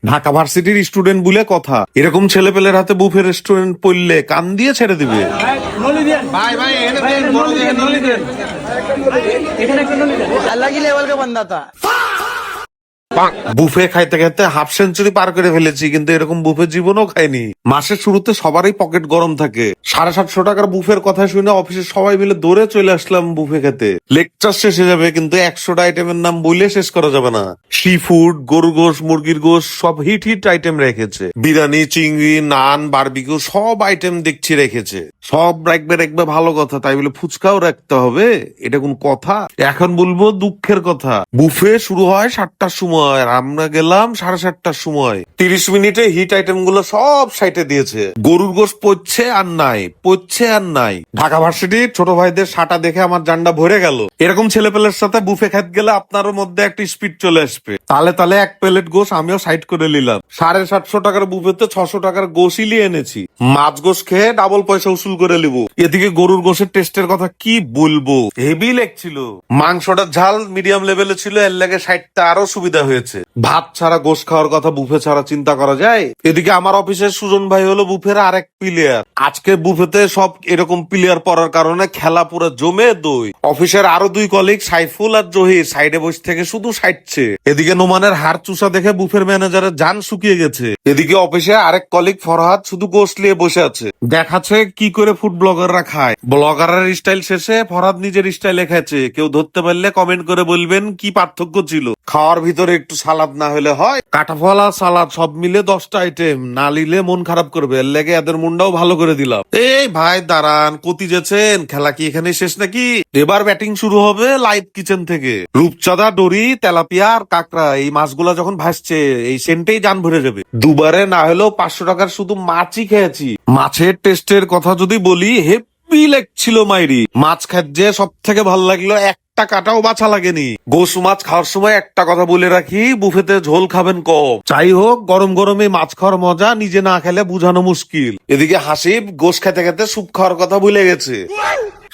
ঢাকা ভার্সিটির স্টুডেন্ট বলে কথা, এরকম ছেলে পেলের হাতে বুফে রেস্টুরেন্ট পড়লে কান দিয়ে ছেড়ে দিবে। भाई भाई अलग ही लेवल का बंदा था। বুফে খাইতে খাইতে হাফ সেঞ্চুরি পার করে ফেলেছি, কিন্তু এরকম বুফে জীবনও খাইনি। মাসের শুরুতে সবারই পকেট গরম থাকে। 750 টাকার বুফের কথা শুনে অফিসে সবাই মিলে দৌড়ে চলে আসলাম বুফে খেতে। লেকচার শেষ হয়ে যাবে, কিন্তু 100টা আইটেমের নাম বলে শেষ করা যাবে না। সি ফুড, গরু গোশ, মুরগির গোশ সব হিট হিট আইটেম রেখেছে। বিরিয়ানি, চিংড়ি, নান, বারবিকিউ সব আইটেম দেখছি রেখেছে। সব রাখবে ভালো কথা, তাই বলে ফুচকাও রাখতে হবে? এটা কোন কথা? এখন বলবো দুঃখের কথা, বুফে শুরু হয় 7টার সময়, আর আমরা গেলাম 7:30টার সময়। 30 মিনিটে হিট আইটেম গুলো সব সাইটে দিয়েছে। গরুর গোশ পড়ছে আর নাই। ঢাকা ভার্সিটির ছোট ভাইদের সাটা দেখে আমার জান্ডা ভরে গেল। এরকম ছেলেপেলের সাথে বুফে খাইতে গেলে আপনারও মধ্যে একটা স্পিড চলে আসবে। তালে এক প্লেট গোশ আমিও সাইড করে নিলাম। 750 টাকার বুফেতে 600 টাকার গোশই নিয়ে এনেছি। মাছ গোশ খেয়ে ডাবল পয়সা উসুল করে নিব। এদিকে গরুর গোশের টেস্টের কথা কি বলবো, হেভি লেগছিল। মাংসটা ঝাল মিডিয়াম লেভেলে ছিল, এর লেগে 60টা আরো সুবিধা হয়েছে। ভাত ছাড়া গোশ খাওয়ার কথা বুফে ছাড়া চিন্তা করা যায়? এদিকে আমার অফিসের সুজন ভাই হলো বুফের আরেক প্লেয়ার। আজকে বুফেতে সব এরকম প্লেয়ার পড়ার কারণে খেলা পুরো জমে দই। অফিসের আরো 2 কলিগ সাইফুল আর জহির সাইডে বসে থেকে শুধু সাইটছে। এদিকে নোমানের হাড় চুষা দেখে বুফের ম্যানেজারের জান শুকিয়ে গেছে। এদিকে অফিসে আরেক কলিগ ফরহাদ শুধু গোশ নিয়ে বসে আছে, দেখাচ্ছে কি করে ফুড ব্লগাররা খায়। ব্লগারের স্টাইল শেষে ফরহাদ নিজের স্টাইলে খাচ্ছে। কেউ ধরতে পারলে কমেন্ট করে বলবেন কি পার্থক্য ছিল। খাওয়ার ভিতরে একটু সালাদ না হলে হয়? কাঁঠাফল আর সালাদ সব মিলে 10টা আইটেম, না নিলে মন খারাপ করবে, এর লেগে এদের মনটাও ভালো করে দিলাম। এই ভাই দাঁড়ান, কতি যেছেন? খেলা কি এখানে শেষ নাকি? এবার ব্যাটিং শুরু হবে লাইভ কিচেন থেকে। রূপচাঁদা, ডরি, তেলাপিয়া আর কাঁকড়া এই মাছগুলা যখন ভাসছে, এই সেন্টেই জান ভরে যাবে। দুবারে না হলেও 500 টাকার শুধু মাছই খেয়েছি। মাছের টেস্টের কথা যদি বলি, হেভি লেগছিল মাইরি। মাছ খাদ্যে সব থেকে ভালো লাগলো একটা কাটাও বাছা লাগেনি। গোশ মাছ খাওয়ার সময় একটা কথা বলে রাখি, বুফেতে ঝোল খাবেন কম। যাই হোক, গরম গরমে মাছ খাওয়ার মজা নিজে না খেলে বুঝানো মুশকিল। এদিকে হাসিব গোশ খেতে খেতে স্যুপ খাওয়ার কথা ভুলে গেছে।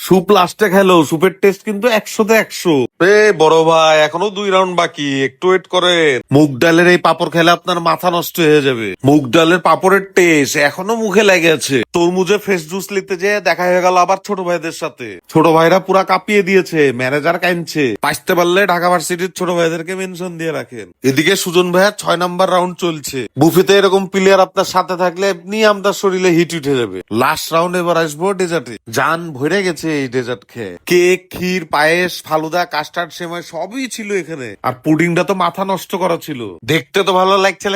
স্যুপ লাস্টে খেলো, স্যুপের টেস্ট কিন্তু 100তে 100। বড় ভাই এখনো 2 রাউন্ড বাকি, একটু ওয়েট করেন। মুগ ডালের এই পাপড় খেলে আপনার মাথা নষ্ট হয়ে যাবে। মুগ ডালের পাপড়ের টেস্ট এখনো মুখে লেগে আছে। তরমুজে ফ্রেশ জুস নিতে যেয়ে দেখা হয়ে গেল আবার ছোট ভাইদের সাথে। ছোট ভাইরা পুরা কাঁপিয়ে দিয়েছে, ম্যানেজার কাঁদছে। বাঁচতে পারলে ঢাকা ভার্সিটির ছোট ভাইদেরকে মেনশন দিয়ে রাখেন। এদিকে সুজন ভাইয়ের 6 নাম্বার রাউন্ড চলছে। বুফেতে এরকম প্লেয়ার আপনার সাথে থাকলে এমনি আপনার শরীরে হিট উঠে যাবে। লাস্ট রাউন্ড এবার আসবো ডেজার্টে। জান ভরে গেছে এই ডেজার্ট খেয়ে। কেক, ক্ষীর, পায়েস, ফালুদা, কাস্টার্ড, সেমাই সবই ছিল এখানে। আর পুডিংটা তো মাথা নষ্ট করা ছিল। দেখতে তো ভালো লাগছে